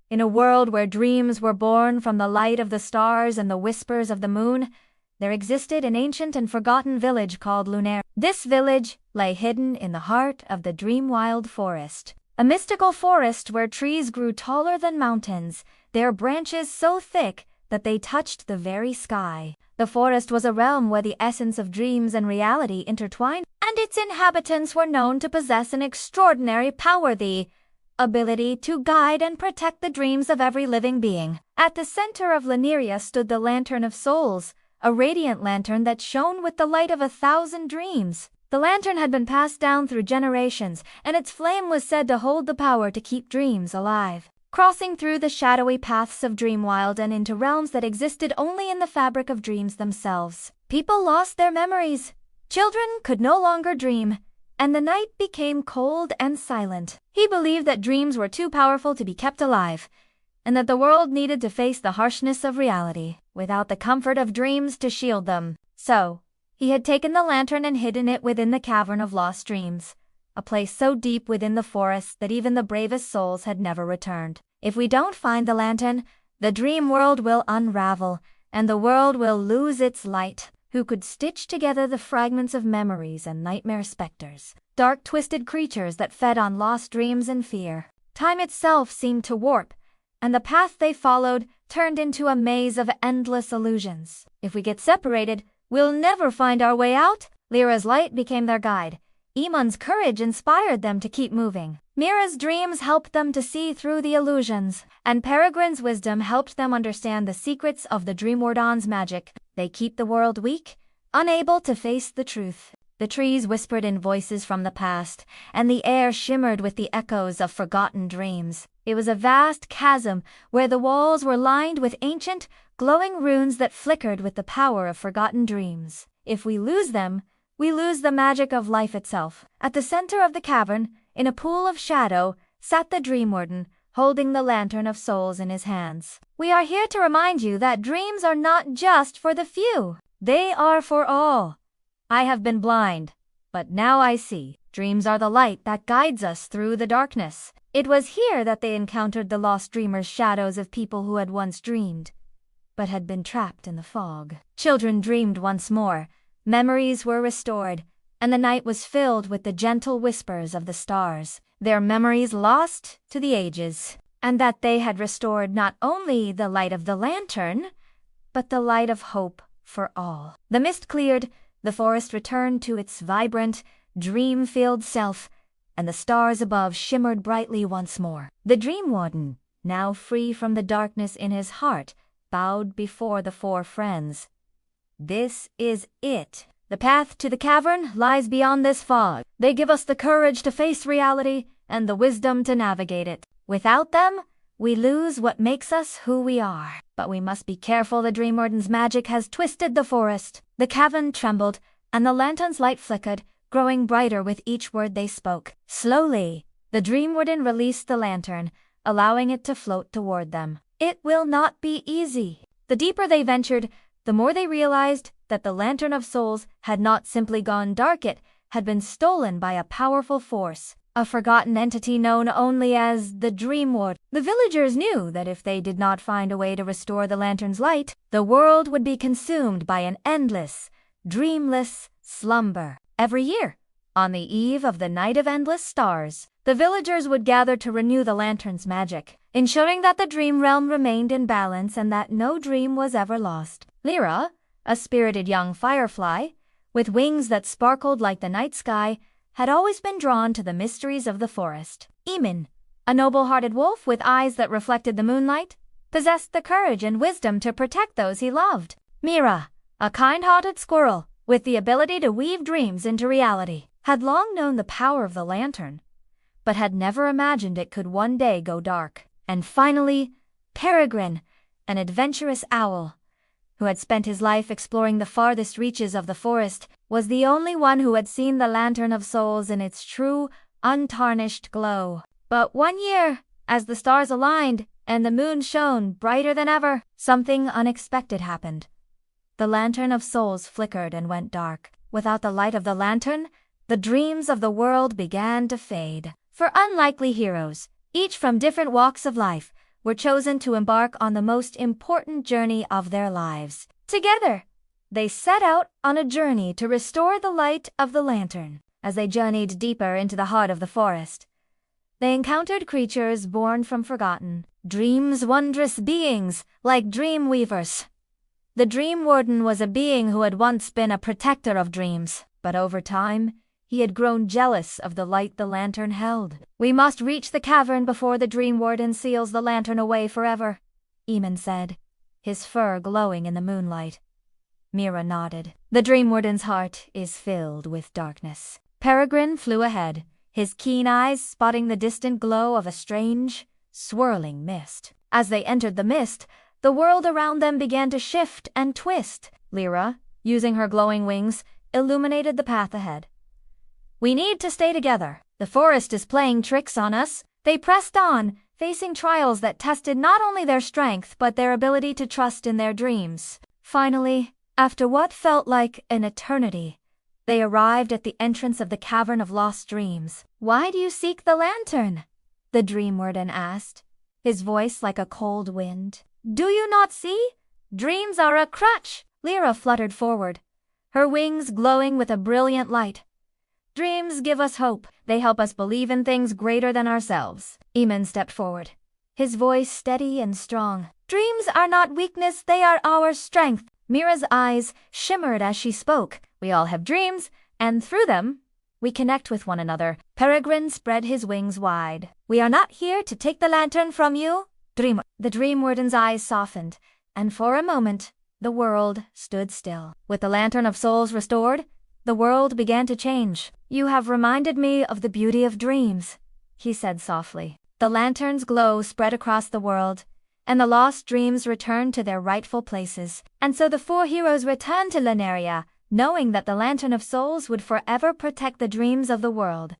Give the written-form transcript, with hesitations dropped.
In a world where dreams were born from the light of the stars and the whispers of the moon, there existed an ancient and forgotten village called Lira. This village lay hidden in the heart of the Dreamwild forest, a mystical forest where trees grew taller than mountains, their branches so thick that they touched the very sky. The forest was a realm where the essence of dreams and reality intertwined, and its inhabitants were known to possess an extraordinary power, the ability to guide and protect the dreams of every living being. At the center of Lira stood the Lantern of Souls, a radiant lantern that shone with the light of 1,000 dreams. The lantern had been passed down through generations, and its flame was said to hold the power to keep dreams alive. Crossing through the shadowy paths of Dreamwild and into realms that existed only in the fabric of dreams themselves, people lost their memories. Children could no longer dream, and the night became cold and silent. He believed that dreams were too powerful to be kept alive, and that the world needed to face the harshness of reality without the comfort of dreams to shield them. So, he had taken the lantern and hidden it within the cavern of lost dreams, a place so deep within the forest that even the bravest souls had never returned. If we don't find the lantern, the dream world will unravel, and the world will lose its light. Who could stitch together the fragments of memories and nightmare specters, dark twisted creatures that fed on lost dreams and fear. Time itself seemed to warp, and the path they followed turned into a maze of endless illusions. If we get separated, we'll never find our way out. Lira's light became their guide. Eamon's courage inspired them to keep moving. Mira's dreams helped them to see through the illusions, and Peregrine's wisdom helped them understand the secrets of the Dreamwarden's magic. They keep the world weak, unable to face the truth. The trees whispered in voices from the past, and the air shimmered with the echoes of forgotten dreams. It was a vast chasm where the walls were lined with ancient, glowing runes that flickered with the power of forgotten dreams. If we lose them, we lose the magic of life itself. At the center of the cavern, in a pool of shadow, sat the Dreamwarden, holding the Lantern of Souls in his hands. We are here to remind you that dreams are not just for the few. They are for all. I have been blind, but now I see. Dreams are the light that guides us through the darkness. It was here that they encountered the lost dreamers' shadows of people who had once dreamed, but had been trapped in the fog. Children dreamed once more. Memories were restored, and the night was filled with the gentle whispers of the stars, their memories lost to the ages, and that they had restored not only the light of the lantern, but the light of hope for all. The mist cleared, the forest returned to its vibrant, dream-filled self, and the stars above shimmered brightly once more. The Dreamwarden, now free from the darkness in his heart, bowed before the four friends. This is it. The path to the cavern lies beyond this fog. They give us the courage to face reality and the wisdom to navigate it. Without them, we lose what makes us who we are. But we must be careful. The Dreamwarden's magic has twisted the forest. The cavern trembled, and the lantern's light flickered, growing brighter with each word they spoke. Slowly, the Dreamwarden released the lantern, allowing it to float toward them. It will not be easy. The deeper they ventured, the more they realized that the Lantern of Souls had not simply gone dark, it had been stolen by a powerful force, a forgotten entity known only as the Dreamwarden. The villagers knew that if they did not find a way to restore the lantern's light, the world would be consumed by an endless, dreamless slumber. Every year, on the eve of the Night of Endless Stars, the villagers would gather to renew the lantern's magic, ensuring that the dream realm remained in balance and that no dream was ever lost. Lira, a spirited young firefly, with wings that sparkled like the night sky, had always been drawn to the mysteries of the forest. Eamon, a noble-hearted wolf with eyes that reflected the moonlight, possessed the courage and wisdom to protect those he loved. Mira, a kind-hearted squirrel, with the ability to weave dreams into reality, had long known the power of the lantern, but had never imagined it could one day go dark. And finally, Peregrine, an adventurous owl, who had spent his life exploring the farthest reaches of the forest, was the only one who had seen the Lantern of Souls in its true, untarnished glow. But one year, as the stars aligned and the moon shone brighter than ever, something unexpected happened. The Lantern of Souls flickered and went dark. Without the light of the lantern, the dreams of the world began to fade. For unlikely heroes, each from different walks of life, were chosen to embark on the most important journey of their lives. Together, they set out on a journey to restore the light of the lantern. As they journeyed deeper into the heart of the forest, they encountered creatures born from forgotten dreams, wondrous beings like dream weavers. The Dreamwarden was a being who had once been a protector of dreams, but over time, he had grown jealous of the light the lantern held. "We must reach the cavern before the Dreamwarden seals the lantern away forever," Eamon said, his fur glowing in the moonlight. Mira nodded. "The Dreamwarden's heart is filled with darkness." Peregrine flew ahead, his keen eyes spotting the distant glow of a strange, swirling mist. As they entered the mist, the world around them began to shift and twist. Lira, using her glowing wings, illuminated the path ahead. "We need to stay together. The forest is playing tricks on us." They pressed on, facing trials that tested not only their strength but their ability to trust in their dreams. Finally, after what felt like an eternity, they arrived at the entrance of the Cavern of Lost Dreams. "Why do you seek the lantern?" the Dreamwarden asked, his voice like a cold wind. "Do you not see? Dreams are a crutch." Lira fluttered forward, her wings glowing with a brilliant light. "Dreams give us hope. They help us believe in things greater than ourselves." Eamon stepped forward, his voice steady and strong. "Dreams are not weakness, they are our strength." Mira's eyes shimmered as she spoke. "We all have dreams, and through them, we connect with one another." Peregrine spread his wings wide. "We are not here to take the lantern from you, Dream." The Dreamwarden's eyes softened, and for a moment, the world stood still. With the Lantern of Souls restored, the world began to change. "You have reminded me of the beauty of dreams," he said softly. The lantern's glow spread across the world, and the lost dreams returned to their rightful places. And so the four heroes returned to Lunaria, knowing that the Lantern of Souls would forever protect the dreams of the world.